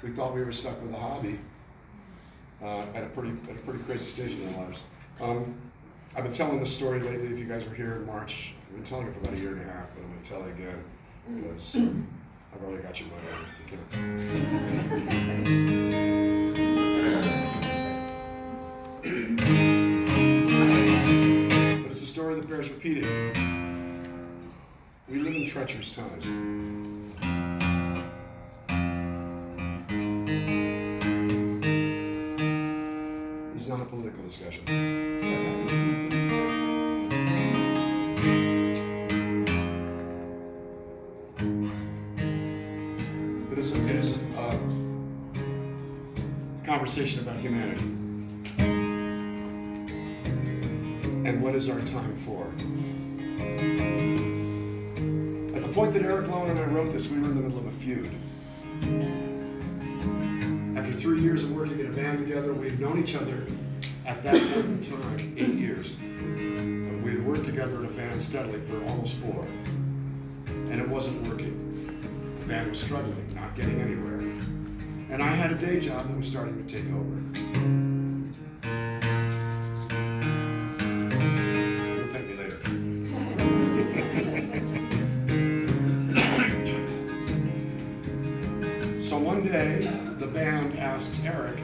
we thought we were stuck with a hobby at a pretty crazy stage in our lives. I've been telling this story lately. If you guys were here in March, I've been telling it for about a year and a half, but I'm going to tell it again because I've already got your money on. But it's a story that bears repeating. We live in treacherous times. It's not a political discussion. It is a conversation about humanity. And what is our time for? At the point that Eric Lowen and I wrote this, we were in the middle of a feud. After 3 years of working in a band together, we had known each other at that point in time 8 years. We had worked together in a band steadily for almost 4. And it wasn't working. The band was struggling, not getting anywhere. And I had a day job that was starting to take over. You'll thank me later. So one day, the band asks Eric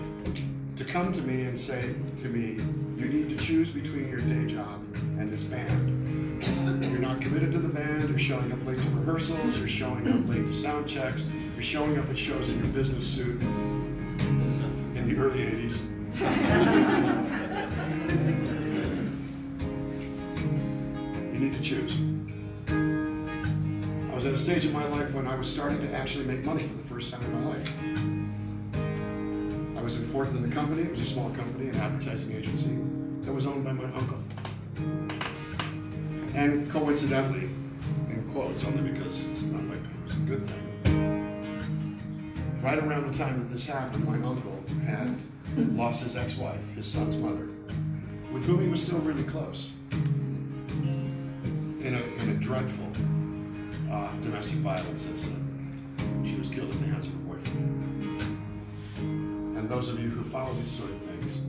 to come to me and say to me, you need to choose between your day job and this band. You're not committed to the band, you're showing up late to rehearsals, you're showing up late to sound checks, you're showing up at shows in your business suit in the early 80s. You need to choose. I was at a stage in my life when I was starting to actually make money for the first time in my life. I was important in the company. It was a small company, an advertising agency that was owned by my uncle. And coincidentally, in quotes, only because it's not like it was a good thing, right around the time that this happened, my uncle had lost his ex-wife, his son's mother, with whom he was still really close, in a dreadful domestic violence incident. She was killed at the hands of her boyfriend. And those of you who follow these sort of things,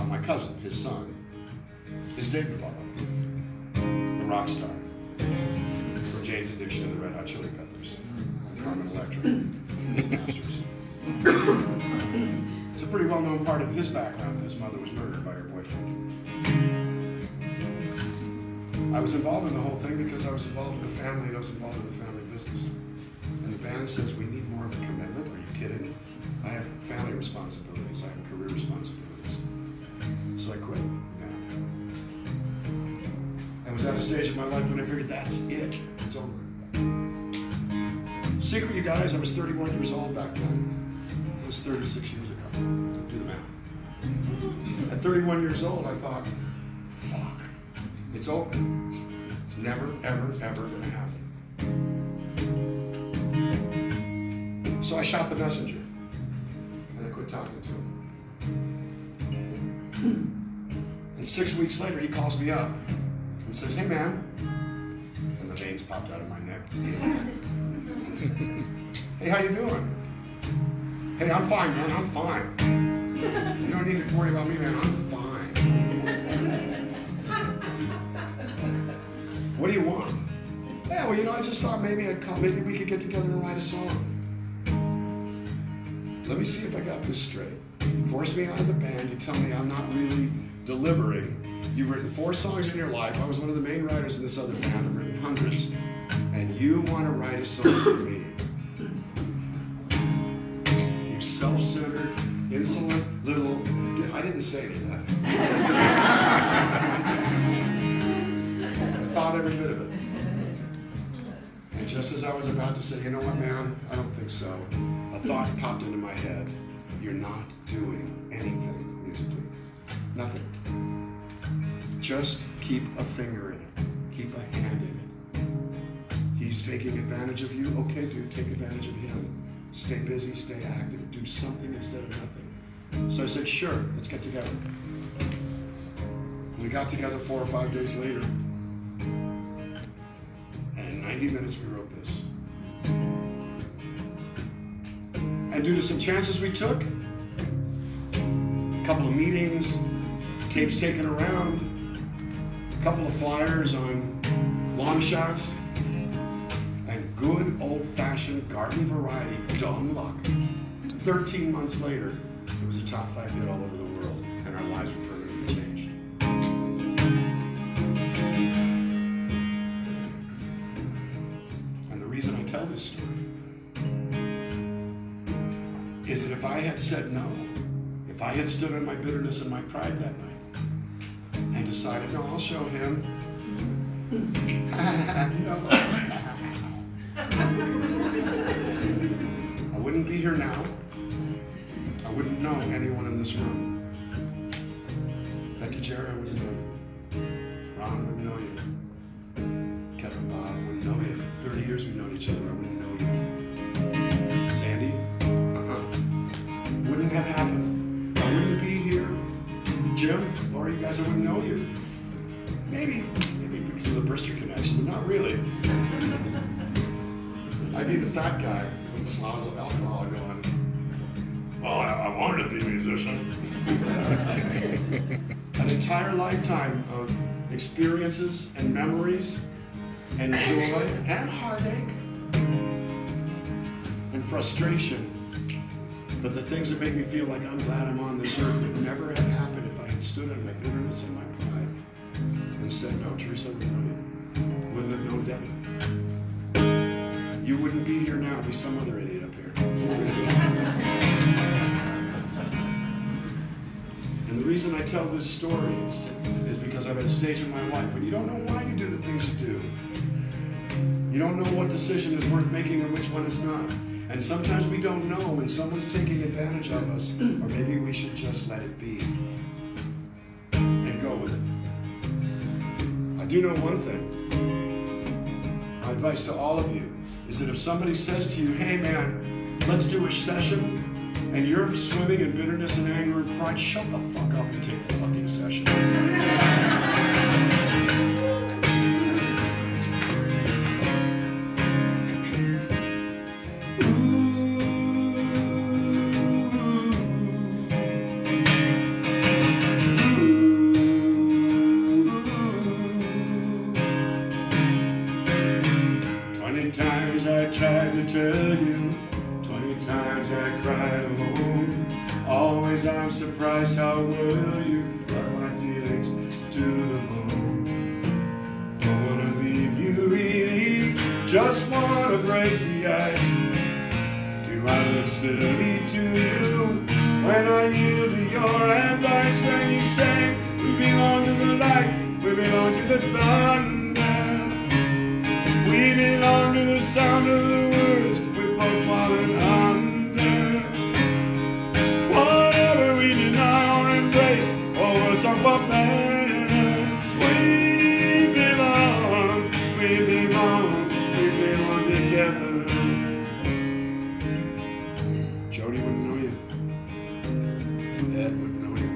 my cousin, his son, is Dave Navarro, the rock star, from Jane's Addiction and the Red Hot Chili Peppers, Carmen Electra, Masters. It's a pretty well-known part of his background that his mother was murdered by her boyfriend. I was involved in the whole thing because I was involved in the family and I was involved in the family business. And the band says, we need more of a commitment. Are you kidding? I have family responsibilities. I have career responsibilities. So I quit. I was at a stage in my life when I figured that's it. It's over. Secret, you guys, I was 31 years old back then. It was 36 years ago. Do the math. At 31 years old, I thought, fuck, it's over. It's never, ever, ever going to happen. So I shot the messenger, and I quit talking to him. And 6 weeks later, he calls me up and says, hey, man. And the veins popped out of my neck. Hey, how you doing? Hey, I'm fine, man. I'm fine. You don't need to worry about me, man. I'm fine. What do you want? Yeah, well, I just thought maybe I'd come. Maybe we could get together and write a song. Let me see if I got this straight. You force me out of the band. You tell me I'm not really delivering. You've written 4 songs in your life. I was one of the main writers in this other band. I've written hundreds. And you want to write a song for me. You self-centered, insolent, little... I didn't say any of that. I thought every bit of it. And just as I was about to say, you know what, man? I don't think so. A thought popped into my head. You're not doing anything musically. Nothing. Just keep a finger in it. Keep a hand in it. He's taking advantage of you. Okay, dude, take advantage of him. Stay busy, stay active, do something instead of nothing. So I said, sure, let's get together. We got together 4 or 5 days later. And in 90 minutes we wrote this. And due to some chances we took, a couple of meetings, tapes taken around, a couple of flyers on long shots, and good old-fashioned garden variety dumb luck. 13 months later, it was a top 5 hit all over the world, and our lives were permanently changed. And the reason I tell this story is that if I had said no, if I had stood on my bitterness and my pride that night and decided, no, I'll show him. I wouldn't be here now. I wouldn't know anyone in this room. Becky, Jerry, I wouldn't know you. Ron wouldn't know you. Kevin, Bob wouldn't know you. 30 years we've known each other, I wouldn't know you. Sandy, wouldn't have happened. I wouldn't be here. Jim, Laura, you guys, I wouldn't know you. Maybe because of the Bristol connection, but not really. I'd be the fat guy with the bottle of alcohol going, well, I wanted to be a musician. An entire lifetime of experiences and memories and joy and heartache and frustration. But the things that make me feel like I'm glad I'm on this earth would never have happened if I had stood on my bitterness and my pride and said, no, Teresa, I wouldn't have known Debbie. You wouldn't be here now, it'd be some other idiot up here. And the reason I tell this story is because I'm at a stage in my life when you don't know why you do the things you do. You don't know what decision is worth making and which one is not. And sometimes we don't know when someone's taking advantage of us, or maybe we should just let it be and go with it. I do know one thing. My advice to all of you is that if somebody says to you, hey man, let's do a session, and you're swimming in bitterness and anger and pride, shut the fuck up and take the fucking session. 20 times I tried to tell you, 20 times I cried alone. Always I'm surprised how well you brought my feelings to the bone. Don't wanna leave you really, just wanna break the ice. Do I look silly to you when I yield to your advice? When you say we belong to the light, we belong to the thunder, we belong to the sound of the words we're both falling under. Whatever we deny or embrace, or worse or for better, we belong together. Jody wouldn't know you. Ed wouldn't know you.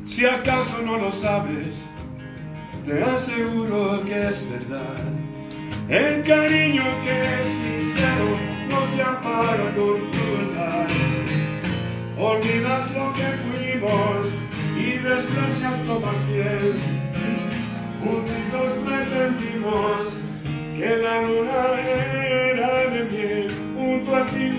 Si acaso no lo sabes, te aseguro que es verdad. El cariño que es sincero no se apaga con crueldad. Olvidas lo que fuimos y desprecias lo más fiel. Juntitos pretendimos que la luna era de miel. Junto a ti,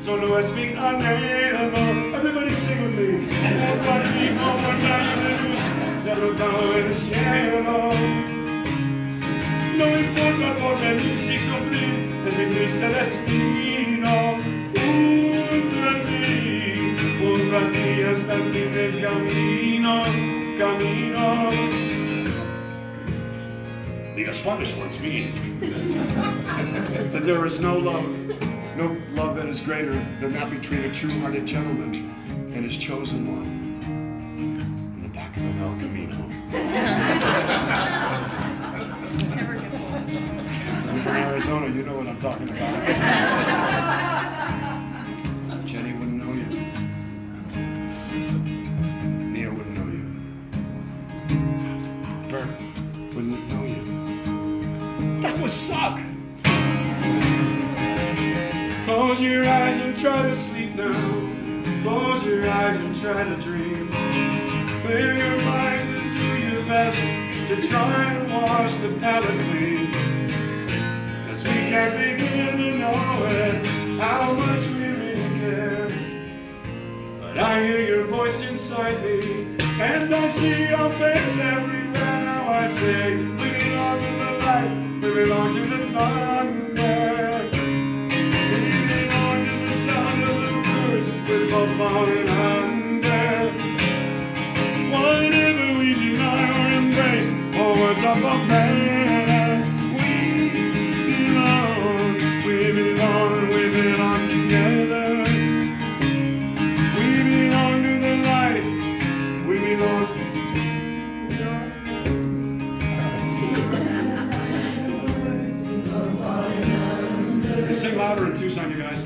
solo es mi anhelo. Everybody sing with me. Junto a ti como el rayo de luz derrotado el cielo. No importa el porvenir si sufrir es mi triste destino. Junto a ti hasta el fin del camino. The Spanish words mean that there is no love that is greater than that between a true-hearted gentleman and his chosen one in the back of an El Camino. You're from Arizona, you know what I'm talking about. Jenny wouldn't know you. Nia wouldn't know you. Bert suck. Close your eyes and try to sleep now. Close your eyes and try to dream. Clear your mind and do your best to try and wash the palate clean. 'Cause we can't begin to know it, how much we really care. But I hear your voice inside me, and I see your face everywhere. Now I say, we belong to the light, we belong to the thunder. We belong to the sound of the words we're both falling under. Whatever we deny or embrace, or words of a man, we belong together. We belong to the light, we belong. Sing louder in Tucson, you guys.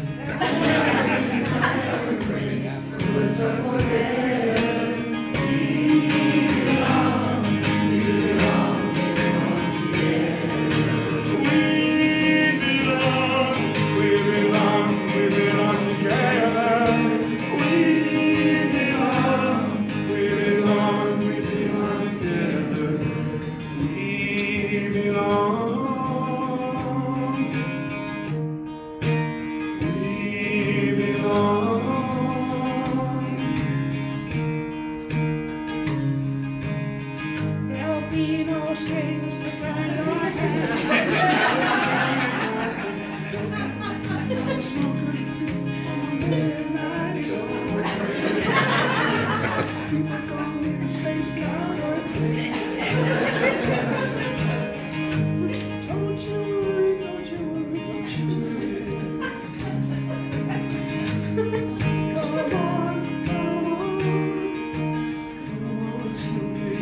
There'll be no strings to tie your head. Smoking on midnight tour. People call me the space cowboy. Don't you worry, don't you worry, don't you worry. Come on, come on, come on, Snoopy.